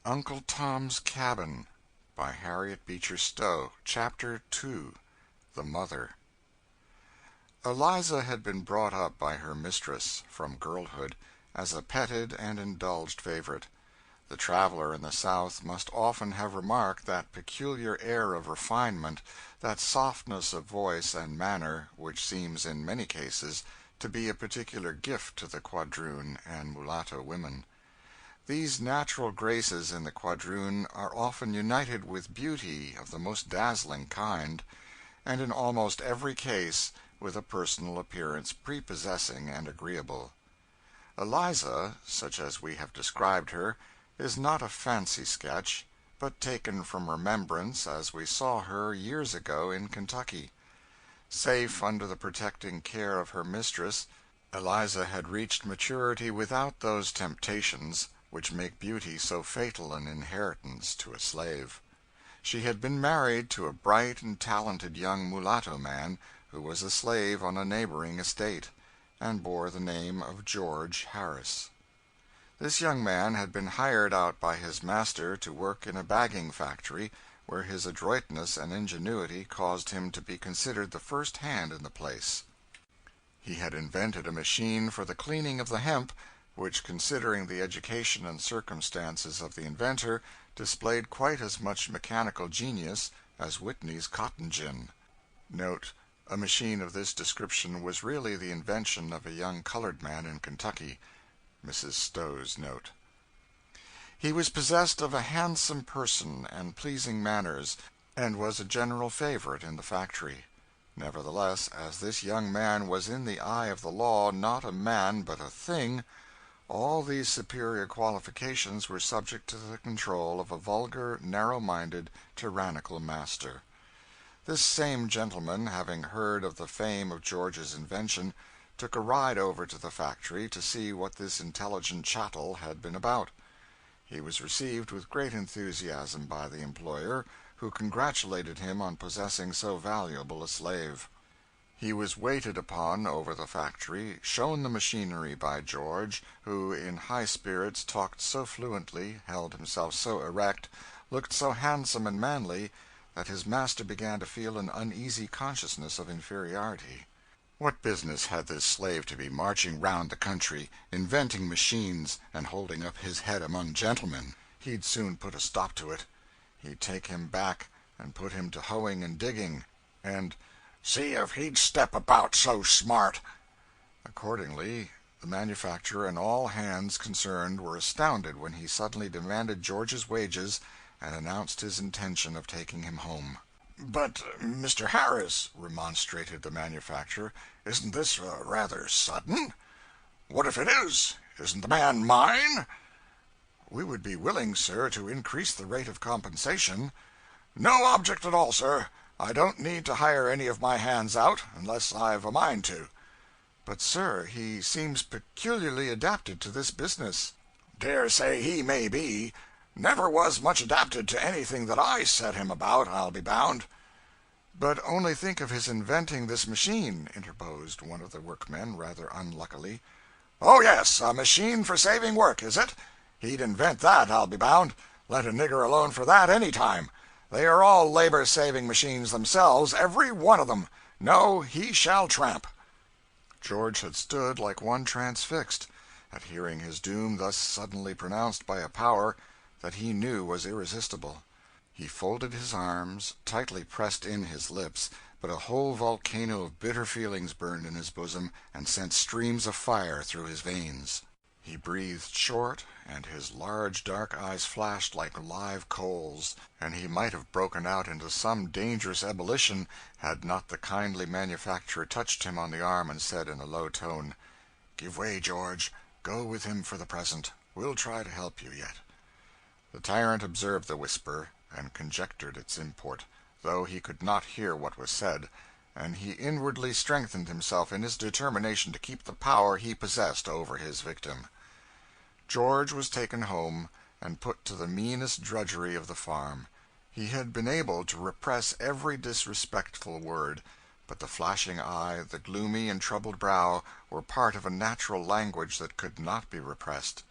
Uncle Tom's Cabin by Harriet Beecher Stowe. Chapter 2. The Mother. Eliza had been brought up by her mistress, from girlhood, as a petted and indulged favorite. The traveler in the South must often have remarked that peculiar air of refinement, that softness of voice and manner, which seems in many cases to be a particular gift to the quadroon and mulatto women. These natural graces in the quadroon are often united with beauty of the most dazzling kind, and in almost every case with a personal appearance prepossessing and agreeable. Eliza, such as we have described her, is not a fancy sketch, but taken from remembrance as we saw her years ago in Kentucky. Safe under the protecting care of her mistress, Eliza had reached maturity without those temptations which make beauty so fatal an inheritance to a slave. She had been married to a bright and talented young mulatto man who was a slave on a neighboring estate, and bore the name of George Harris. This young man had been hired out by his master to work in a bagging factory, where his adroitness and ingenuity caused him to be considered the first hand in the place. He had invented a machine for the cleaning of the hemp, which, considering the education and circumstances of the inventor, displayed quite as much mechanical genius as Whitney's cotton gin. Note: a machine of this description was really the invention of a young colored man in Kentucky. Mrs. Stowe's note. He was possessed of a handsome person and pleasing manners, and was a general favorite in the factory. Nevertheless, as this young man was in the eye of the law not a man but a thing, all these superior qualifications were subject to the control of a vulgar, narrow-minded, tyrannical master. This same gentleman, having heard of the fame of George's invention, took a ride over to the factory to see what this intelligent chattel had been about. He was received with great enthusiasm by the employer, who congratulated him on possessing so valuable a slave. He was waited upon over the factory, shown the machinery by George, who, in high spirits, talked so fluently, held himself so erect, looked so handsome and manly, that his master began to feel an uneasy consciousness of inferiority. What business had this slave to be marching round the country, inventing machines, and holding up his head among gentlemen? He'd soon put a stop to it. He'd take him back and put him to hoeing and digging, and see if he'd step about so smart. Accordingly, the manufacturer and all hands concerned were astounded when he suddenly demanded George's wages and announced his intention of taking him home. "But, Mr. Harris," remonstrated the manufacturer, "isn't this rather sudden? What if it is? Isn't the man mine?" "We would be willing, sir, to increase the rate of compensation." "No object at all, sir. I don't need to hire any of my hands out, unless I've a mind to." "But, sir, he seems peculiarly adapted to this business." "Dare say he may be. Never was much adapted to anything that I set him about, I'll be bound." "But only think of his inventing this machine," interposed one of the workmen, rather unluckily. "Oh, yes, a machine for saving work, is it? He'd invent that, I'll be bound. Let a nigger alone for that any time. They are all labor-saving machines themselves, every one of them. No, he shall tramp." George had stood like one transfixed at hearing his doom thus suddenly pronounced by a power that he knew was irresistible. He folded his arms, tightly pressed in his lips, but a whole volcano of bitter feelings burned in his bosom and sent streams of fire through his veins. He breathed short, and his large dark eyes flashed like live coals, and he might have broken out into some dangerous ebullition had not the kindly manufacturer touched him on the arm and said in a low tone, "Give way, George. Go with him for the present. We'll try to help you yet." The tyrant observed the whisper, and conjectured its import, though he could not hear what was said, and he inwardly strengthened himself in his determination to keep the power he possessed over his victim. George was taken home and put to the meanest drudgery of the farm. He had been able to repress every disrespectful word, but the flashing eye, the gloomy and troubled brow, were part of a natural language that could not be repressed.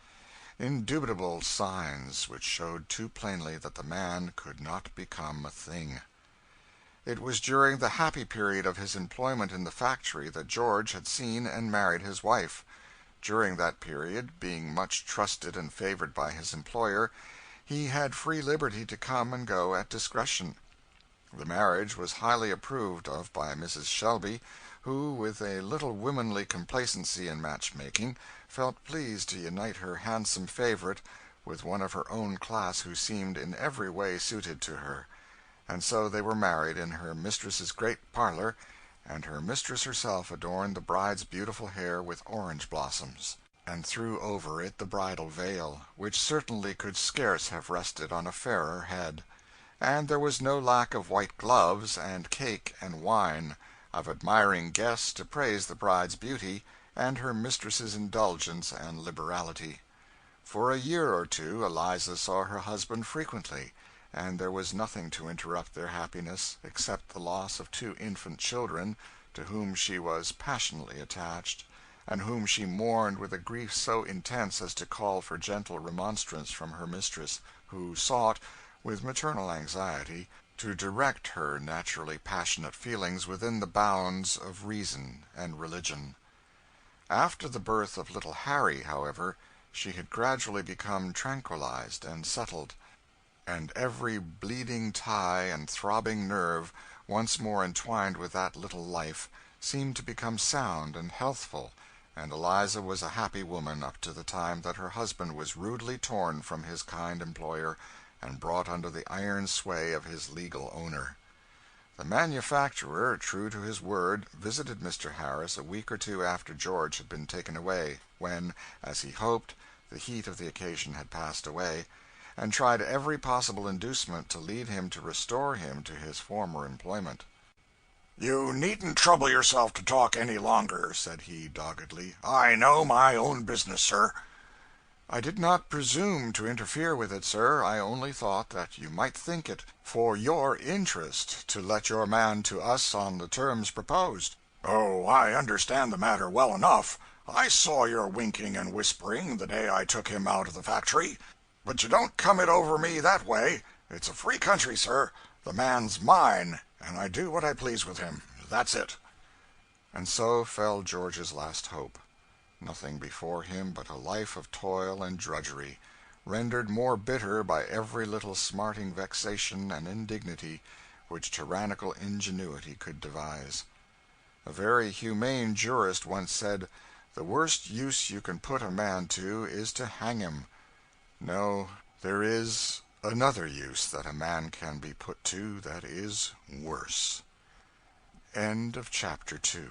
indubitable signs which showed too plainly that the man could not become a thing. It was during the happy period of his employment in the factory that George had seen and married his wife. During that period, being much trusted and favored by his employer, he had free liberty to come and go at discretion. The marriage was highly approved of by Mrs. Shelby, who, with a little womanly complacency in matchmaking, felt pleased to unite her handsome favorite with one of her own class who seemed in every way suited to her. And so they were married in her mistress's great parlor, and her mistress herself adorned the bride's beautiful hair with orange blossoms, and threw over it the bridal veil, which certainly could scarce have rested on a fairer head. And there was no lack of white gloves, and cake and wine, of admiring guests to praise the bride's beauty, and her mistress's indulgence and liberality. For a year or two Eliza saw her husband frequently, and there was nothing to interrupt their happiness except the loss of 2 infant children, to whom she was passionately attached, and whom she mourned with a grief so intense as to call for gentle remonstrance from her mistress, who sought, with maternal anxiety, to direct her naturally passionate feelings within the bounds of reason and religion. After the birth of little Harry, however, she had gradually become tranquilized and settled, and every bleeding tie and throbbing nerve, once more entwined with that little life, seemed to become sound and healthful, and Eliza was a happy woman up to the time that her husband was rudely torn from his kind employer and brought under the iron sway of his legal owner. The manufacturer, true to his word, visited Mr. Harris a week or 2 after George had been taken away, when, as he hoped, the heat of the occasion had passed away, and tried every possible inducement to lead him to restore him to his former employment. "You needn't trouble yourself to talk any longer," said he, doggedly. "I know my own business, sir." "I did not presume to interfere with it, sir. I only thought that you might think it for your interest to let your man to us on the terms proposed." "Oh, I understand the matter well enough. I saw your winking and whispering the day I took him out of the factory. But you don't come it over me that way. It's a free country, sir. The man's mine, and I do what I please with him. That's it." And so fell George's last hope. Nothing before him but a life of toil and drudgery, rendered more bitter by every little smarting vexation and indignity which tyrannical ingenuity could devise. A very humane jurist once said, "The worst use you can put a man to is to hang him." No, there is another use that a man can be put to that is worse. End of chapter 2.